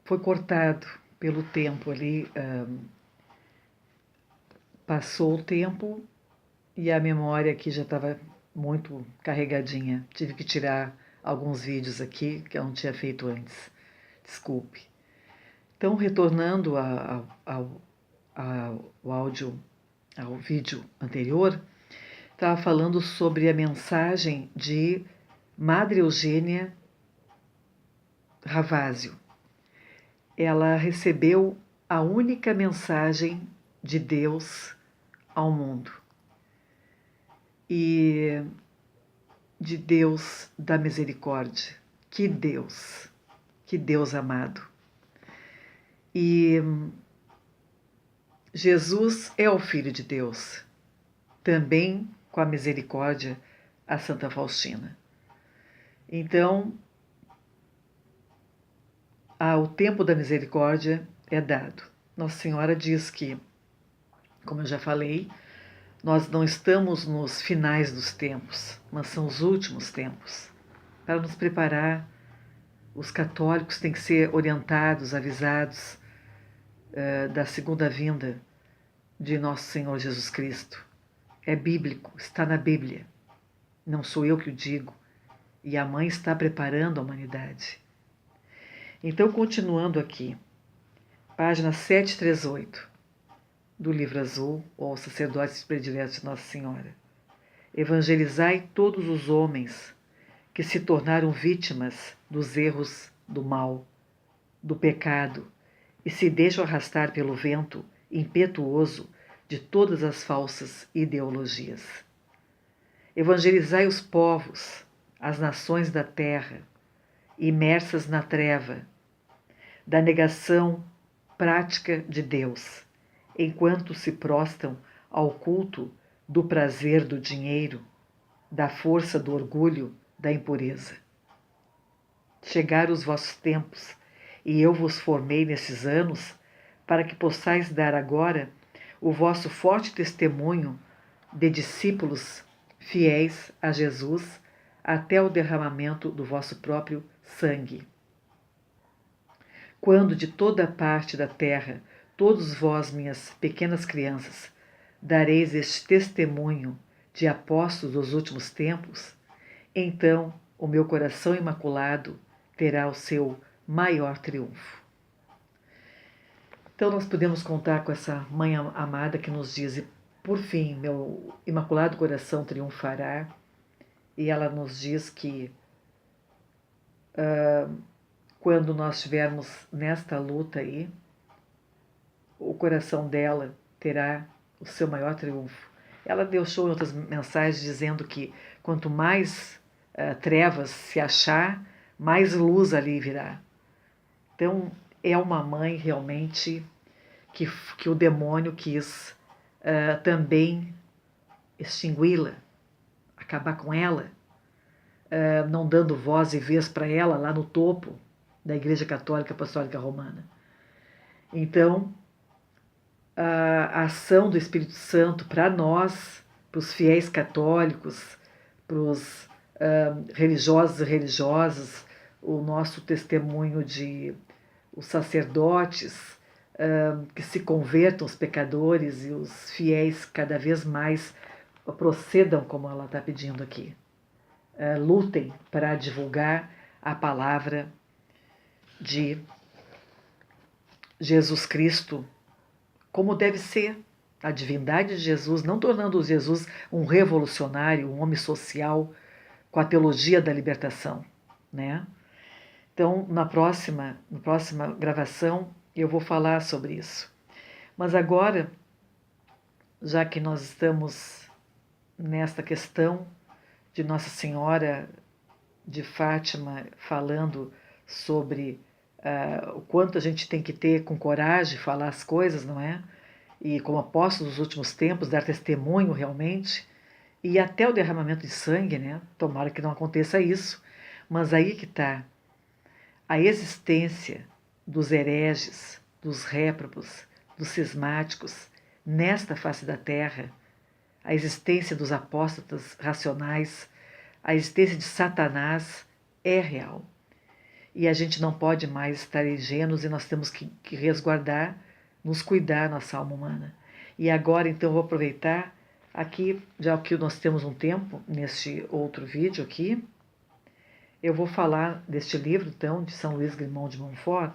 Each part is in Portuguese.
foi cortado pelo tempo ali, passou o tempo e a memória aqui já estava muito carregadinha. Tive que tirar alguns vídeos aqui que eu não tinha feito antes. Desculpe. Então, retornando ao áudio, ao vídeo anterior, estava falando sobre a mensagem de Madre Eugênia Ravásio. Ela recebeu a única mensagem de Deus ao mundo. E de Deus da misericórdia. Que Deus amado. E Jesus é o Filho de Deus, também com a misericórdia a Santa Faustina. Então, o tempo da misericórdia é dado. Nossa Senhora diz que, como eu já falei, nós não estamos nos finais dos tempos, mas são os últimos tempos. Para nos preparar, os católicos têm que ser orientados, avisados da segunda vinda de Nosso Senhor Jesus Cristo. É bíblico, está na Bíblia. Não sou eu que o digo. E a Mãe está preparando a humanidade. Então, continuando aqui, página 738 do Livro Azul, ou Sacerdotes Prediletos de Nossa Senhora. Evangelizai todos os homens que se tornaram vítimas dos erros do mal, do pecado, e se deixam arrastar pelo vento impetuoso de todas as falsas ideologias. Evangelizai os povos, as nações da terra, imersas na treva, da negação prática de Deus, enquanto se prostram ao culto do prazer do dinheiro, da força do orgulho, da impureza. Chegaram os vossos tempos, e eu vos formei nesses anos, para que possais dar agora o vosso forte testemunho de discípulos fiéis a Jesus até o derramamento do vosso próprio sangue. Quando de toda parte da terra, todos vós, minhas pequenas crianças, dareis este testemunho de apóstolos dos últimos tempos, então o meu coração imaculado terá o seu maior triunfo. Então nós podemos contar com essa Mãe amada que nos diz, e por fim, meu imaculado coração triunfará, e ela nos diz que quando nós estivermos nesta luta aí, o coração dela terá o seu maior triunfo. Ela deixou em outras mensagens dizendo que quanto mais trevas se achar, mais luz ali virá. Então, é uma mãe realmente que o demônio quis também extingui-la, acabar com ela, não dando voz e vez para ela lá no topo da Igreja Católica Apostólica Romana. Então, a ação do Espírito Santo para nós, para os fiéis católicos, para os religiosos e religiosas, o nosso testemunho de os sacerdotes que se convertam, os pecadores, e os fiéis cada vez mais procedam como ela está pedindo aqui. Lutem para divulgar a palavra de Jesus Cristo como deve ser, a divindade de Jesus, não tornando Jesus um revolucionário, um homem social com a teologia da libertação, né? Então, na próxima gravação, eu vou falar sobre isso. Mas agora, já que nós estamos nesta questão de Nossa Senhora de Fátima falando sobre o quanto a gente tem que ter com coragem falar as coisas, não é? E como apóstolo dos últimos tempos, dar testemunho realmente, e até o derramamento de sangue, né? Tomara que não aconteça isso, mas aí que está a existência dos hereges, dos réprobos, dos cismáticos, nesta face da terra, a existência dos apóstatas racionais, a existência de Satanás é real. e a gente não pode mais estar ingênuos e nós temos que resguardar, nos cuidar nossa alma humana. E agora, então, eu vou aproveitar aqui, já que nós temos um tempo neste outro vídeo aqui, eu vou falar deste livro, então, de São Luís Grimond de Montfort,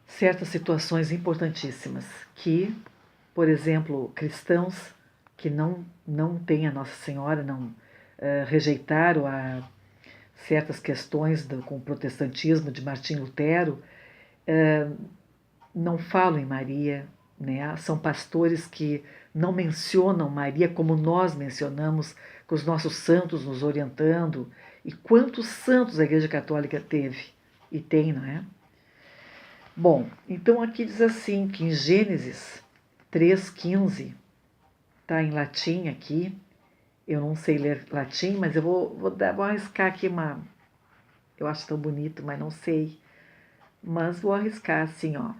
certas situações importantíssimas que, por exemplo, cristãos que não têm a Nossa Senhora, não rejeitaram certas questões com o protestantismo de Martim Lutero, não falam em Maria, né? São pastores que não mencionam Maria como nós mencionamos, com os nossos santos nos orientando. E quantos santos a Igreja Católica teve e tem, não é? Bom, então aqui diz assim, que em Gênesis 3,15, está em latim aqui, eu não sei ler latim, mas eu vou arriscar aqui eu acho tão bonito, mas não sei, mas vou arriscar assim, ó.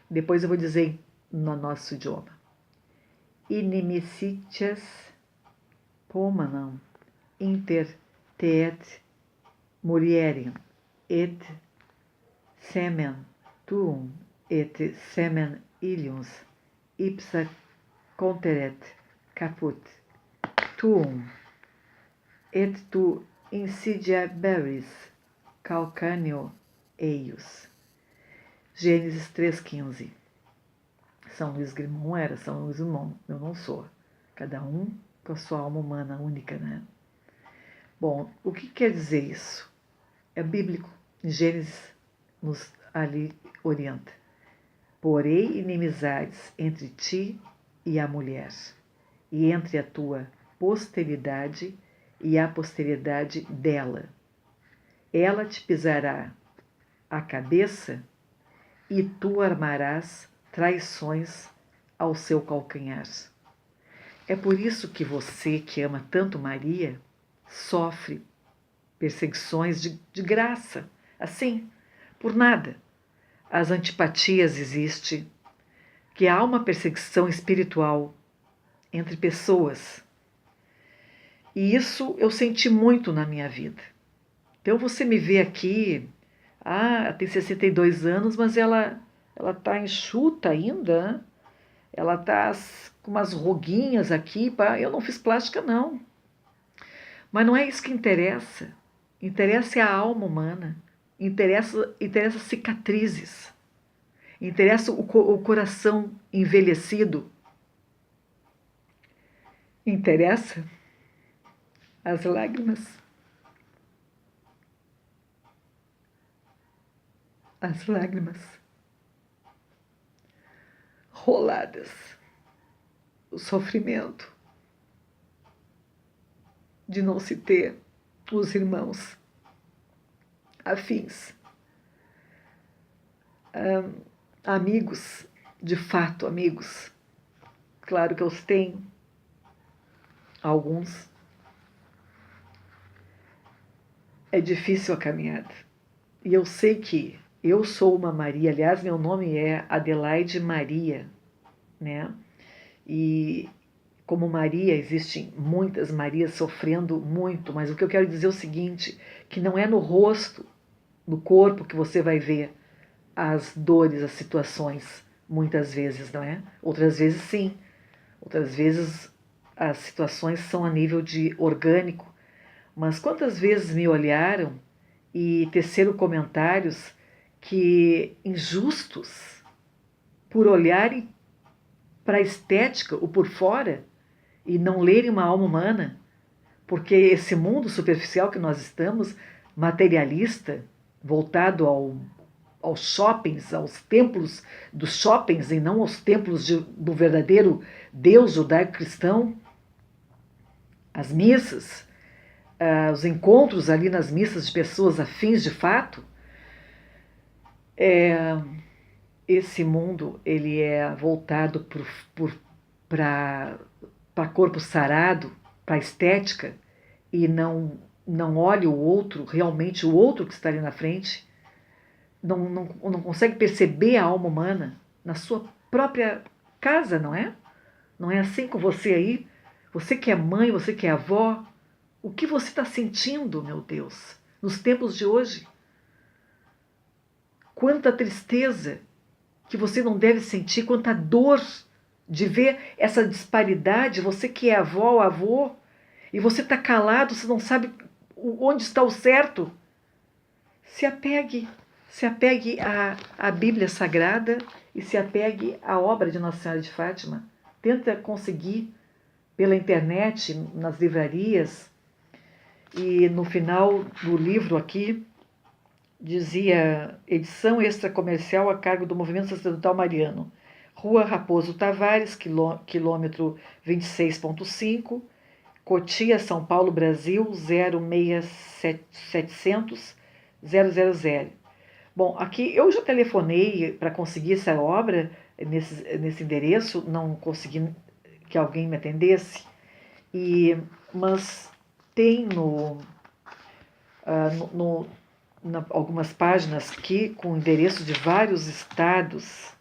Depois eu vou dizer no nosso idioma. Inimicitias pomanam inter te et mulierem et semen tuum et semen iliums ipsa conteret caput tuum et tu insidiaberis calcaneo eius. Gênesis 3,15. São Luís Grimond era São Luís Grimond, eu não sou. Cada um com a sua alma humana única, né? Bom, o que quer dizer isso? É bíblico. Em Gênesis nos ali orienta. Porém inimizades entre ti e a mulher, e entre a tua posteridade e a posteridade dela. Ela te pisará a cabeça e tu armarás traições ao seu calcanhar. É por isso que você, que ama tanto Maria, sofre perseguições de graça, assim, por nada. As antipatias existem, que há uma perseguição espiritual entre pessoas. E isso eu senti muito na minha vida. Então você me vê aqui, tem 62 anos, mas ela está enxuta ainda, ela está com umas ruguinhas aqui, eu não fiz plástica não. Mas não é isso que interessa. Interessa é a alma humana, interessa cicatrizes, interessa o coração envelhecido, interessa as lágrimas. As lágrimas roladas, o sofrimento de não se ter os irmãos afins, amigos, de fato amigos. Claro que eu tenho alguns. É difícil a caminhada. E eu sei que eu sou uma Maria, aliás, meu nome é Adelaide Maria, né? E como Maria, existem muitas Marias sofrendo muito, mas o que eu quero dizer é o seguinte, que não é no rosto, no corpo que você vai ver as dores, as situações, muitas vezes, não é? Outras vezes sim, outras vezes as situações são a nível de orgânico, mas quantas vezes me olharam e teceram comentários que injustos por olharem para a estética, o por fora, e não lerem uma alma humana, porque esse mundo superficial que nós estamos, materialista, voltado aos shoppings, aos templos dos shoppings e não aos templos do verdadeiro Deus judaico-cristão, as missas, os encontros ali nas missas de pessoas afins de fato, esse mundo ele é voltado para corpo sarado, para estética, e não olha o outro, realmente o outro que está ali na frente, não consegue perceber a alma humana na sua própria casa, não é? Não é assim com você aí? Você que é mãe, você que é avó, o que você está sentindo, meu Deus, nos tempos de hoje? quanta tristeza que você não deve sentir, quanta dor de ver essa disparidade, você que é avó ou avô, e você está calado, você não sabe onde está o certo. Se apegue à Bíblia Sagrada e se apegue à obra de Nossa Senhora de Fátima. Tenta conseguir pela internet, nas livrarias, e no final do livro aqui, dizia edição extracomercial a cargo do Movimento Sacerdotal Mariano. Rua Raposo Tavares, quilômetro 26,5, Cotia, São Paulo, Brasil, 06700 000. Bom, aqui eu já telefonei para conseguir essa obra nesse endereço, não consegui que alguém me atendesse, mas tem algumas páginas aqui com endereço de vários estados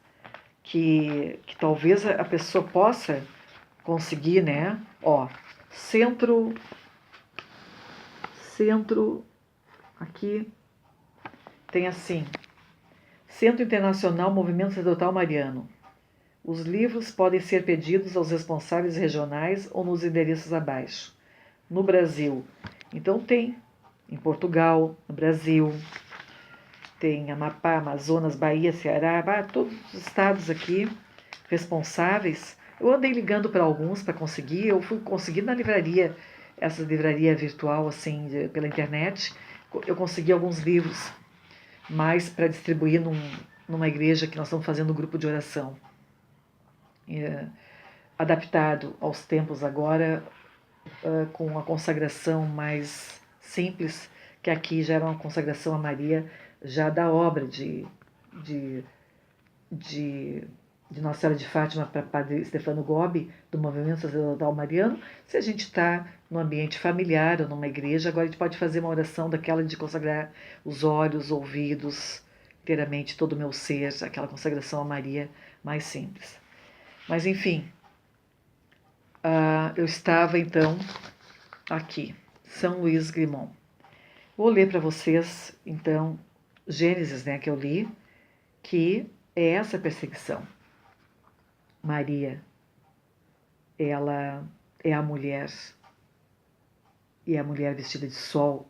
que talvez a pessoa possa conseguir, né? Ó, centro, aqui tem assim, Centro Internacional Movimento Sacerdotal Mariano. Os livros podem ser pedidos aos responsáveis regionais ou nos endereços abaixo. No Brasil, então tem em Portugal, no Brasil, tem Amapá, Amazonas, Bahia, Ceará, todos os estados aqui responsáveis. Eu andei ligando para alguns para conseguir, eu fui conseguir na livraria, essa livraria virtual assim, pela internet, eu consegui alguns livros, mais para distribuir numa igreja que nós estamos fazendo um grupo de oração. Adaptado aos tempos agora, com a consagração mais simples, que aqui já era uma consagração a Maria, já da obra de Nossa Senhora de Fátima para Padre Stefano Gobbi, do Movimento Sacerdotal Mariano. Se a gente está no ambiente familiar ou numa igreja, agora a gente pode fazer uma oração daquela de consagrar os olhos, os ouvidos, inteiramente todo o meu ser, aquela consagração a Maria mais simples. Mas enfim, eu estava então aqui, São Luís Grimont. Vou ler para vocês então Gênesis, né, que eu li, que é essa perseguição. Maria, ela é a mulher, e a mulher vestida de sol,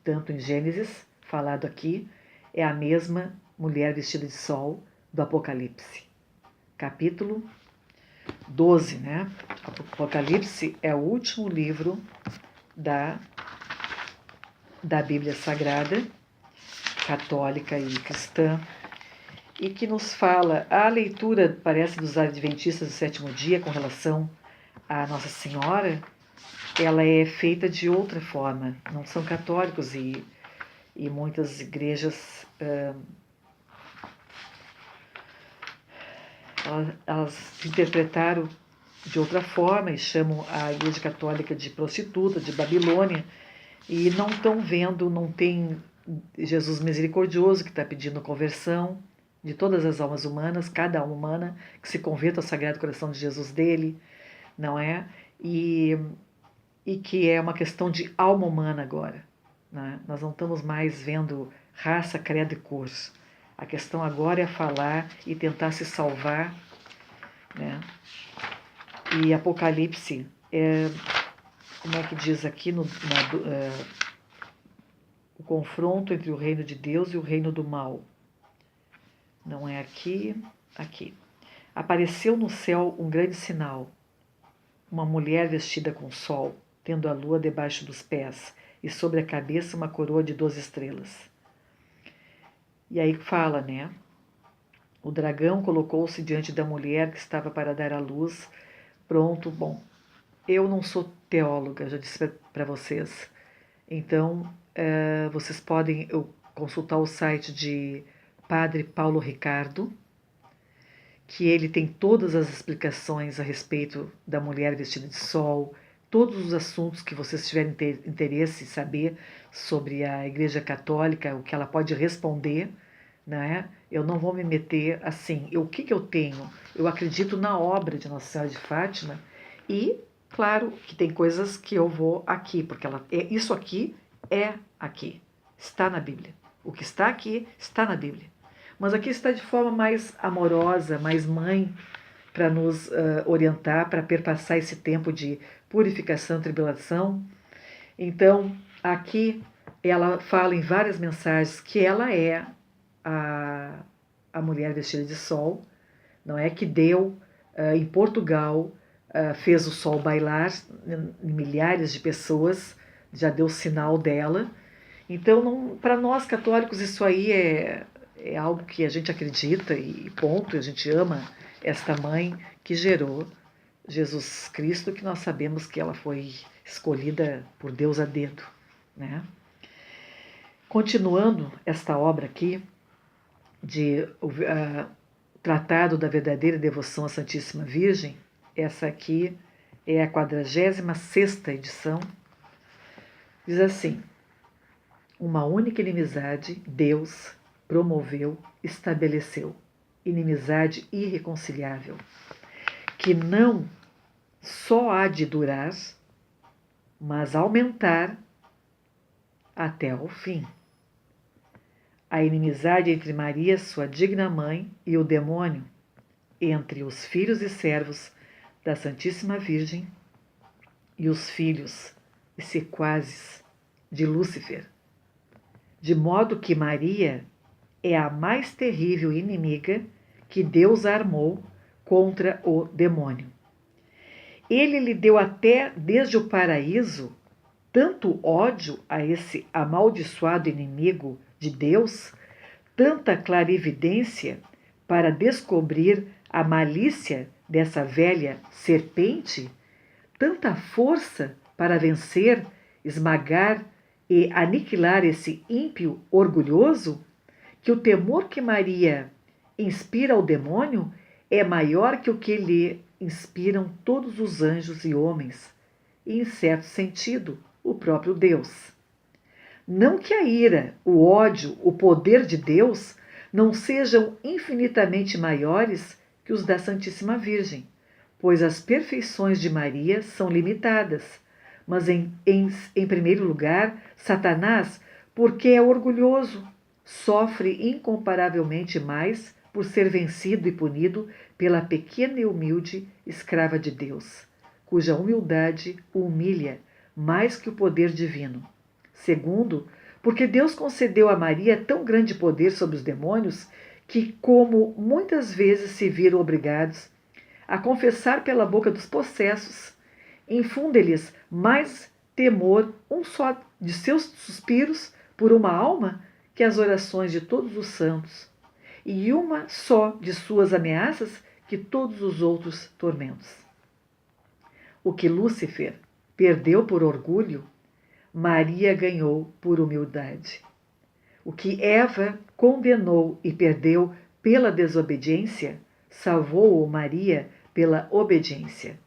tanto em Gênesis, falado aqui, é a mesma mulher vestida de sol do Apocalipse. Capítulo 12, né? Apocalipse é o último livro da Bíblia Sagrada, católica e cristã, e que nos fala, a leitura, parece, dos adventistas do sétimo dia com relação a Nossa Senhora, ela é feita de outra forma. Não são católicos e muitas igrejas elas interpretaram de outra forma e chamam a Igreja Católica de prostituta, de Babilônia, e não estão vendo, não tem Jesus misericordioso que está pedindo conversão de todas as almas humanas, cada alma humana que se converta ao Sagrado Coração de Jesus dele, não é? E que é uma questão de alma humana agora, né? Nós não estamos mais vendo raça, credo e cor. A questão agora é falar e tentar se salvar, né? E Apocalipse, como é que diz aqui, o confronto entre o reino de Deus e o reino do mal. Não é aqui, aqui. Apareceu no céu um grande sinal, uma mulher vestida com sol, tendo a lua debaixo dos pés, e sobre a cabeça uma coroa de 12 estrelas. E aí fala, né? O dragão colocou-se diante da mulher que estava para dar à luz. Pronto, bom, eu não sou teóloga, já disse para vocês. Então, vocês podem consultar o site de Padre Paulo Ricardo, que ele tem todas as explicações a respeito da mulher vestida de sol, todos os assuntos que vocês tiverem interesse em saber sobre a Igreja Católica, o que ela pode responder, né? Eu não vou me meter assim. O que eu tenho? Eu acredito na obra de Nossa Senhora de Fátima e, claro, que tem coisas que eu vou aqui, porque isso aqui é aqui, está na Bíblia. O que está aqui está na Bíblia. Mas aqui está de forma mais amorosa, mais mãe, para nos orientar, para perpassar esse tempo de purificação e tribulação. Então, aqui ela fala em várias mensagens que ela é a mulher vestida de sol, não é? Que deu em Portugal, fez o sol bailar em milhares de pessoas, já deu sinal dela. Então, para nós católicos, isso aí é algo que a gente acredita e ponto, a gente ama esta mãe que gerou Jesus Cristo, que nós sabemos que ela foi escolhida por Deus a dedo, né? Continuando esta obra aqui, de Tratado da Verdadeira Devoção à Santíssima Virgem, essa aqui é a 46ª edição, diz assim: uma única inimizade Deus promoveu, estabeleceu, inimizade irreconciliável, que não só há de durar, mas aumentar até ao fim. A inimizade entre Maria, sua digna mãe, e o demônio, entre os filhos e servos da Santíssima Virgem e os filhos e sequazes de Lúcifer, de modo que Maria é a mais terrível inimiga que Deus armou contra o demônio. Ele lhe deu até desde o paraíso tanto ódio a esse amaldiçoado inimigo de Deus, tanta clarividência para descobrir a malícia dessa velha serpente, tanta força para vencer, esmagar e aniquilar esse ímpio orgulhoso, que o temor que Maria inspira ao demônio é maior que o que lhe inspiram todos os anjos e homens, e, em certo sentido, o próprio Deus. Não que a ira, o ódio, o poder de Deus não sejam infinitamente maiores que os da Santíssima Virgem, pois as perfeições de Maria são limitadas, mas em primeiro lugar, Satanás, porque é orgulhoso, sofre incomparavelmente mais por ser vencido e punido pela pequena e humilde escrava de Deus, cuja humildade o humilha mais que o poder divino. Segundo, porque Deus concedeu a Maria tão grande poder sobre os demônios que, como muitas vezes se viram obrigados a confessar pela boca dos possessos, infunde-lhes mais temor um só de seus suspiros por uma alma que as orações de todos os santos, e uma só de suas ameaças que todos os outros tormentos. O que Lúcifer perdeu por orgulho, Maria ganhou por humildade. O que Eva condenou e perdeu pela desobediência, salvou-o Maria pela obediência.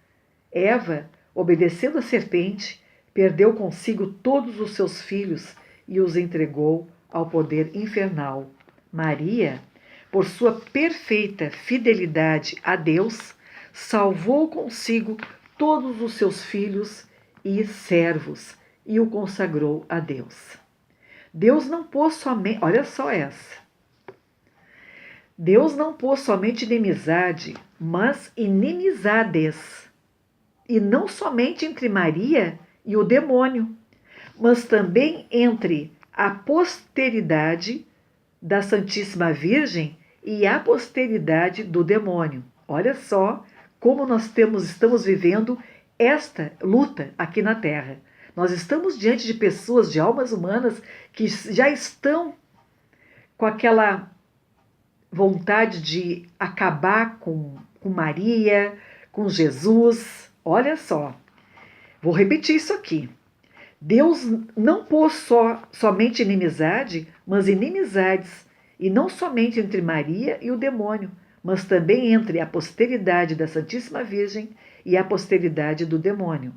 Eva, obedecendo a serpente, perdeu consigo todos os seus filhos e os entregou ao poder infernal. Maria, por sua perfeita fidelidade a Deus, salvou consigo todos os seus filhos e servos e o consagrou a Deus. Deus não pôs somente, olha só essa. Deus não pôs somente inimizade, mas inimizades, e não somente entre Maria e o demônio, mas também entre a posteridade da Santíssima Virgem e a posteridade do demônio. Olha só como nós estamos vivendo esta luta aqui na Terra. Nós estamos diante de pessoas, de almas humanas, que já estão com aquela vontade de acabar com Maria, com Jesus. Olha só, vou repetir isso aqui. Deus não pôs somente inimizade, mas inimizades, e não somente entre Maria e o demônio, mas também entre a posteridade da Santíssima Virgem e a posteridade do demônio.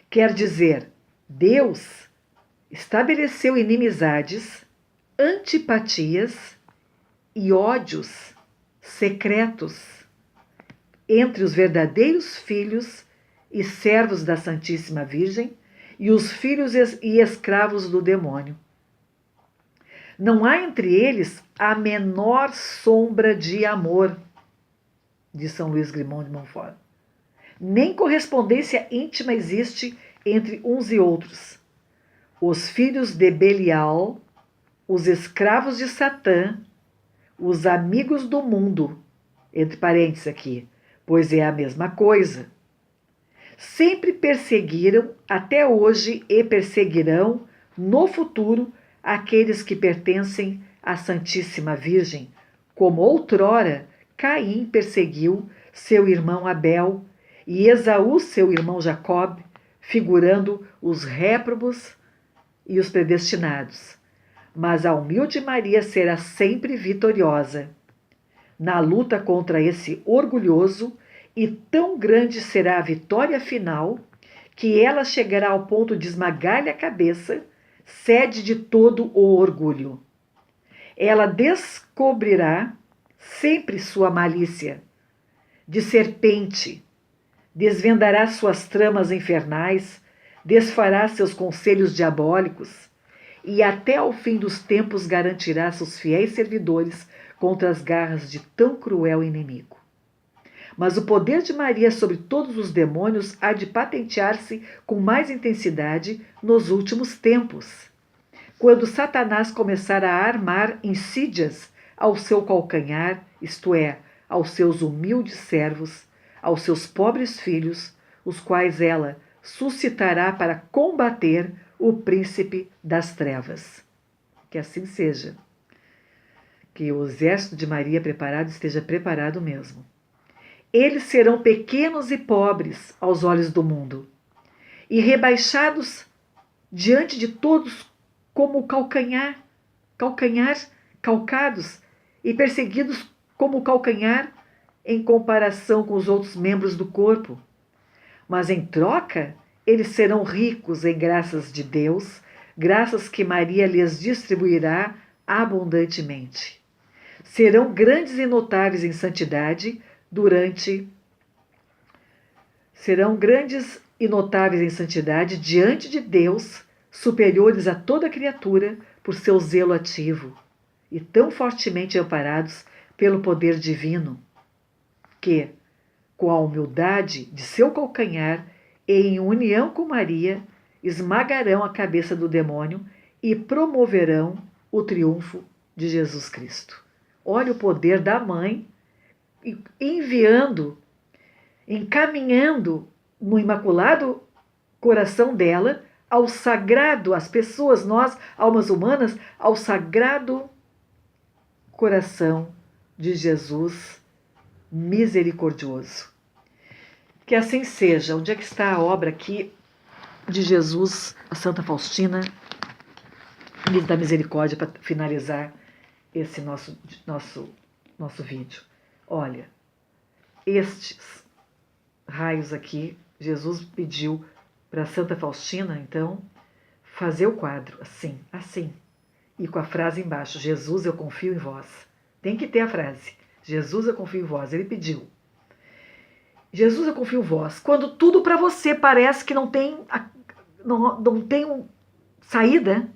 Quer dizer, Deus estabeleceu inimizades, antipatias e ódios secretos entre os verdadeiros filhos e servos da Santíssima Virgem e os filhos e escravos do demônio. Não há entre eles a menor sombra de amor, diz São Luís Grimond de Montfort. Nem correspondência íntima existe entre uns e outros. Os filhos de Belial, os escravos de Satã, os amigos do mundo, entre parênteses aqui, pois é a mesma coisa, sempre perseguiram até hoje e perseguirão no futuro aqueles que pertencem à Santíssima Virgem, como outrora Caim perseguiu seu irmão Abel e Esaú seu irmão Jacob, figurando os réprobos e os predestinados. Mas a humilde Maria será sempre vitoriosa na luta contra esse orgulhoso, e tão grande será a vitória final que ela chegará ao ponto de esmagar-lhe a cabeça, sede de todo o orgulho. Ela descobrirá sempre sua malícia de serpente, desvendará suas tramas infernais, desfará seus conselhos diabólicos e até ao fim dos tempos garantirá seus fiéis servidores contra as garras de tão cruel inimigo. Mas o poder de Maria sobre todos os demônios há de patentear-se com mais intensidade nos últimos tempos, quando Satanás começar a armar insídias ao seu calcanhar, isto é, aos seus humildes servos, aos seus pobres filhos, os quais ela suscitará para combater o príncipe das trevas. Que assim seja. Que o exército de Maria preparado esteja preparado mesmo. Eles serão pequenos e pobres aos olhos do mundo, e rebaixados diante de todos como calcados, e perseguidos como calcanhar em comparação com os outros membros do corpo. Mas em troca, eles serão ricos em graças de Deus, graças que Maria lhes distribuirá abundantemente. Serão grandes e notáveis em santidade diante de Deus, superiores a toda criatura por seu zelo ativo, e tão fortemente amparados pelo poder divino, que, com a humildade de seu calcanhar e em união com Maria, esmagarão a cabeça do demônio e promoverão o triunfo de Jesus Cristo. Olha o poder da mãe encaminhando no imaculado coração dela ao sagrado, as pessoas, nós, almas humanas, ao sagrado coração de Jesus misericordioso. Que assim seja. Onde é que está a obra aqui de Jesus, a Santa Faustina, da Misericórdia, para finalizar esse nosso vídeo? Olha, estes raios aqui, Jesus pediu para Santa Faustina, então, fazer o quadro assim, e com a frase embaixo: Jesus, eu confio em vós. Tem que ter a frase: Jesus, eu confio em vós. Ele pediu: Jesus, eu confio em vós. Quando tudo para você parece que não tem saída,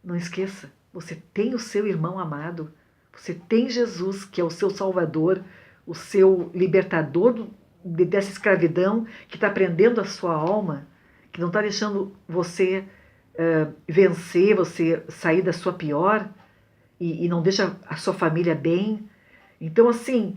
não esqueça, você tem o seu irmão amado, você tem Jesus, que é o seu Salvador, o seu libertador dessa escravidão, que está prendendo a sua alma, que não está deixando você vencer, você sair da sua pior, e não deixa a sua família bem. Então, assim,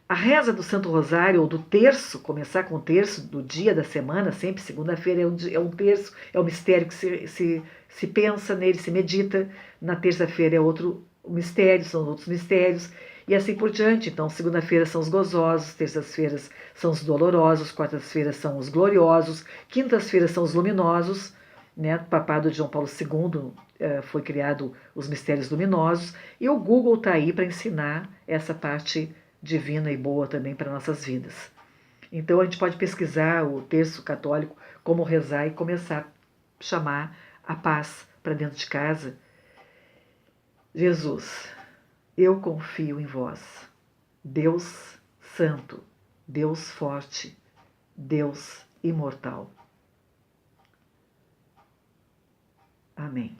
a reza do Santo Rosário, ou do terço, começar com o terço do dia da semana, sempre segunda-feira é um terço, é um mistério que se pensa nele, se medita. Na terça-feira é outro mistério, são outros mistérios, e assim por diante. Então, segunda-feira são os gozosos, terças-feiras são os dolorosos, quartas-feiras são os gloriosos, quintas-feiras são os luminosos, né? Papado de João Paulo II foi criado os mistérios luminosos, e o Google está aí para ensinar essa parte divina e boa também para nossas vidas. Então a gente pode pesquisar o terço católico, como rezar, e começar a chamar a paz para dentro de casa. Jesus, eu confio em vós, Deus Santo, Deus Forte, Deus Imortal. Amém.